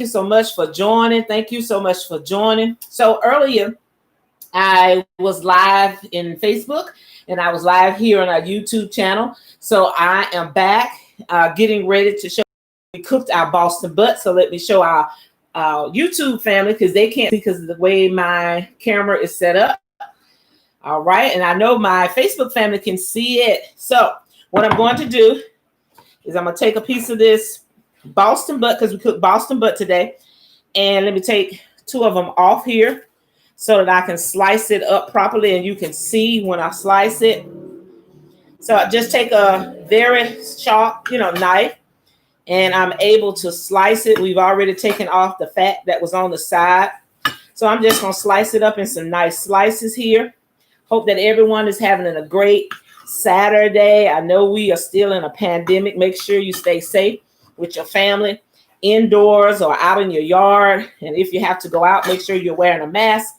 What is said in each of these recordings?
you so much for joining. Thank you so much for joining. So earlier, I was live in Facebook and I was live here on our YouTube channel. So I am back getting ready to show. We cooked our Boston butt. So let me show our YouTube family because they can't see because of the way my camera is set up. All right. And I know my Facebook family can see it. So what I'm going to do is I'm going to take a piece of this Boston butt because we cooked Boston butt today. And let me take 2 of them off here so that I can slice it up properly and you can see when I slice it. So I just take a very sharp, knife and I'm able to slice it. We've already taken off the fat that was on the side. So I'm just going to slice it up in some nice slices here. Hope that everyone is having a great Saturday. I know we are still in a pandemic. Make sure you stay safe with your family, indoors or out in your yard. And if you have to go out, make sure you're wearing a mask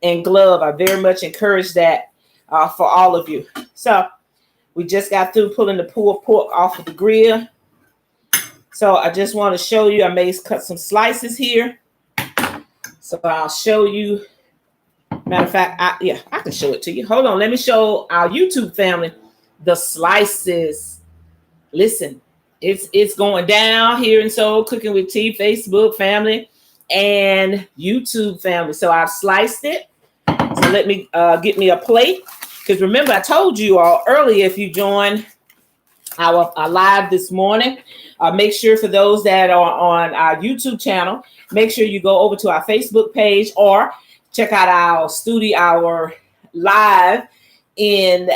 and glove. I very much encourage that for all of you. So we just got through pulling the pulled pork off of the grill. So I just want to show you, I may cut some slices here. So I'll show you. Matter of fact, I can show it to you. Hold on. Let me show our YouTube family the slices. Listen, it's going down here in Soul Cooking with Tea, Facebook family and YouTube family. So I've sliced it. So let me get me a plate. Because remember, I told you all earlier, if you join our live this morning, make sure for those that are on our YouTube channel, make sure you go over to our Facebook page or check out our live in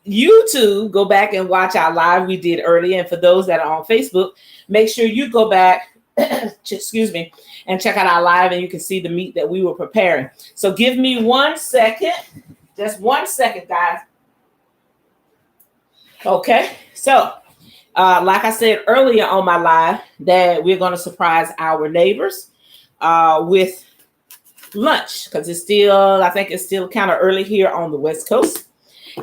YouTube. Go back and watch our live we did earlier. And for those that are on Facebook, make sure you go back, excuse me, and check out our live and you can see the meat that we were preparing. So give me 1 second, just 1 second, guys. Okay, so like I said earlier on my live, that we're going to surprise our neighbors with lunch because I think it's still kind of early here on the West Coast,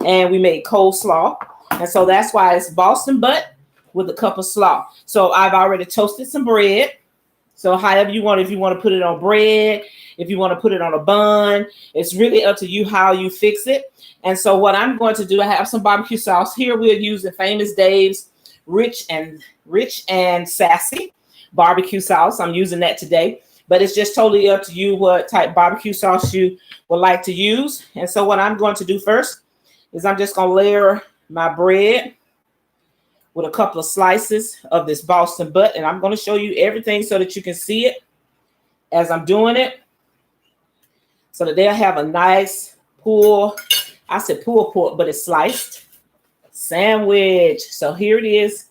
and we made coleslaw, and so that's why it's Boston butt with a cup of slaw. So I've already toasted some bread. So however you want, if you want to put it on bread, if you want to put it on a bun, it's really up to you how you fix it. And so what I'm going to do, I have some barbecue sauce here. We're using Famous Dave's rich and sassy barbecue sauce. I'm using that today. But it's just totally up to you what type barbecue sauce you would like to use. And so what I'm going to do first is I'm just going to layer my bread with a couple of slices of this Boston butt. And I'm going to show you everything so that you can see it as I'm doing it. So that they'll have a nice pulled pork, but it's sliced sandwich. So here it is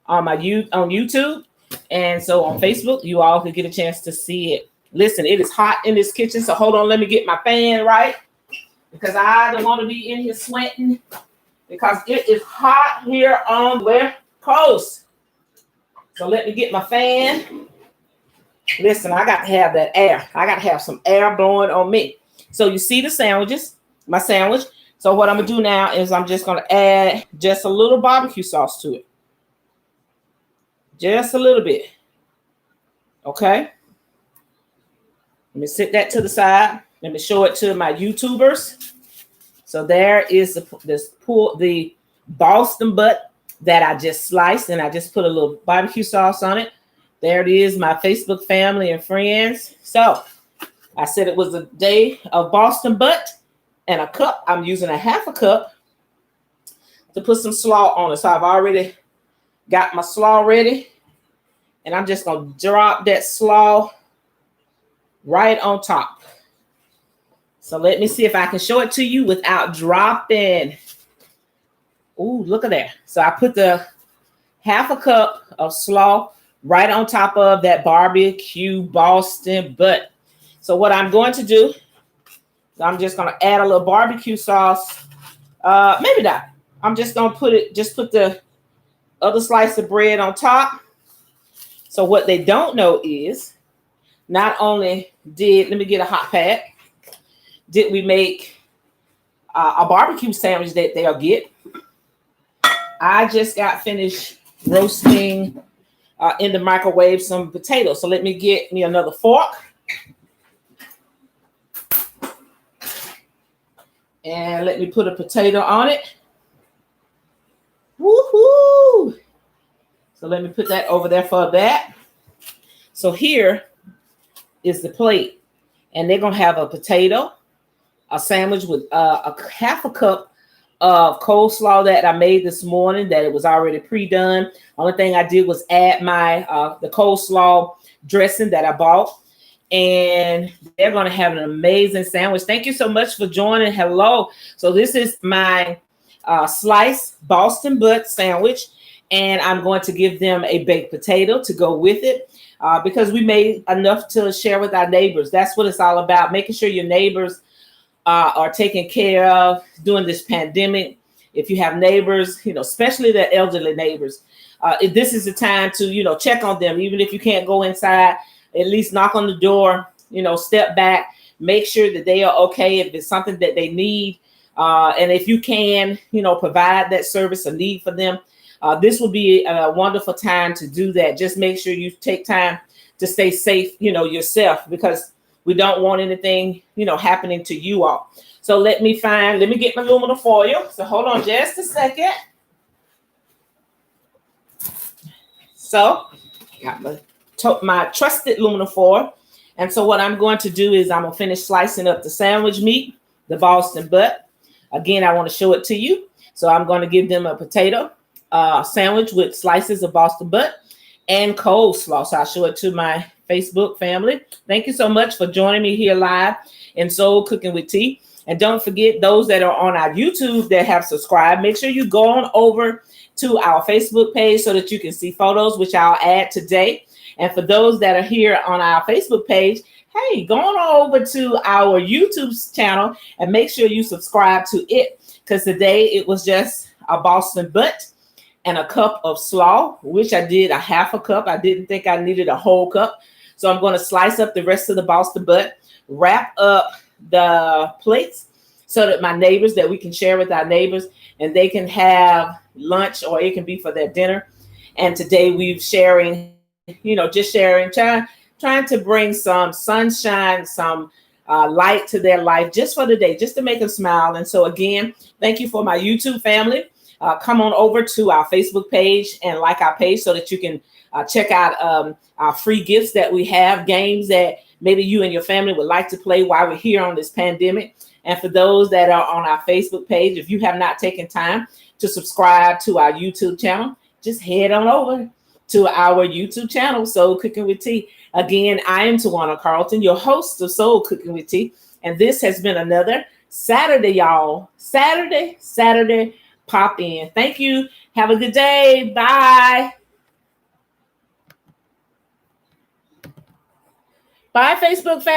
on YouTube. And so on Facebook, you all can get a chance to see it. Listen, it is hot in this kitchen. So hold on, let me get my fan right. Because I don't want to be in here sweating. Because it is hot here on the West Coast. So let me get my fan. Listen, I got to have that air. I got to have some air blowing on me. So you see the sandwiches, my sandwich. So what I'm going to do now is I'm just going to add just a little barbecue sauce to it. Just a little bit. Okay. Let me set that to the side. Let me show it to my YouTubers. So there is the Boston butt that I just sliced, and I just put a little barbecue sauce on it. There it is, my Facebook family and friends. So I said it was a day of Boston butt and a cup. I'm using a half a cup to put some slaw on it. So I've already got my slaw ready. And I'm just going to drop that slaw right on top. So let me see if I can show it to you without dropping. Ooh, look at that. So I put the half a cup of slaw right on top of that barbecue Boston butt. So what I'm going to do, I'm just going to add a little barbecue sauce. Maybe not. I'm just going to put the other slice of bread on top. So what they don't know is not only let me get a hot pack, did we make a barbecue sandwich that they'll get. I just got finished roasting in the microwave some potatoes. So let me get me another fork. And let me put a potato on it. Woohoo! So let me put that over there for that. So here is the plate. And they're going to have a potato, a sandwich with a half a cup of coleslaw that I made this morning that it was already pre-done. Only thing I did was add my the coleslaw dressing that I bought. And they're going to have an amazing sandwich. Thank you so much for joining. Hello. So this is my sliced Boston butt sandwich. And I'm going to give them a baked potato to go with it because we made enough to share with our neighbors. That's what it's all about, making sure your neighbors are taken care of during this pandemic. If you have neighbors, especially the elderly neighbors, this is the time to, check on them. Even if you can't go inside, at least knock on the door, step back, make sure that they are okay if it's something that they need. And if you can, provide that service or need for them, this will be a wonderful time to do that. Just make sure you take time to stay safe, yourself, because we don't want anything, happening to you all. So let me get my aluminum foil. So hold on just a second. So got my trusted aluminum foil. And so what I'm going to do is I'm going to finish slicing up the sandwich meat, the Boston butt. Again, I want to show it to you. So I'm going to give them a potato sandwich with slices of Boston butt and coleslaw. So I'll show it to my Facebook family. Thank you so much for joining me here live in Soul Cooking with T. And don't forget, those that are on our YouTube that have subscribed, make sure you go on over to our Facebook page so that you can see photos, which I'll add today. And for those that are here on our Facebook page, hey, go on over to our YouTube channel and make sure you subscribe to it, because today it was just a Boston butt and a cup of slaw, which I did a half a cup. I didn't think I needed a whole cup. So I'm going to slice up the rest of the Boston butt, wrap up the plates so that my neighbors, that we can share with our neighbors, and they can have lunch or it can be for their dinner. And today we've sharing, just sharing, trying to bring some sunshine, some light to their life just for the day, just to make them smile. And so again, thank you for my YouTube family. Come on over to our Facebook page and like our page so that you can check out our free gifts that we have, games that maybe you and your family would like to play while we're here on this pandemic. And for those that are on our Facebook page, if you have not taken time to subscribe to our YouTube channel, just head on over to our YouTube channel, Soul Cooking with T. Again, I am Tawana Carlton, your host of Soul Cooking with T. And this has been another Saturday, y'all. Saturday pop in. Thank you. Have a good day. Bye. Bye, Facebook family.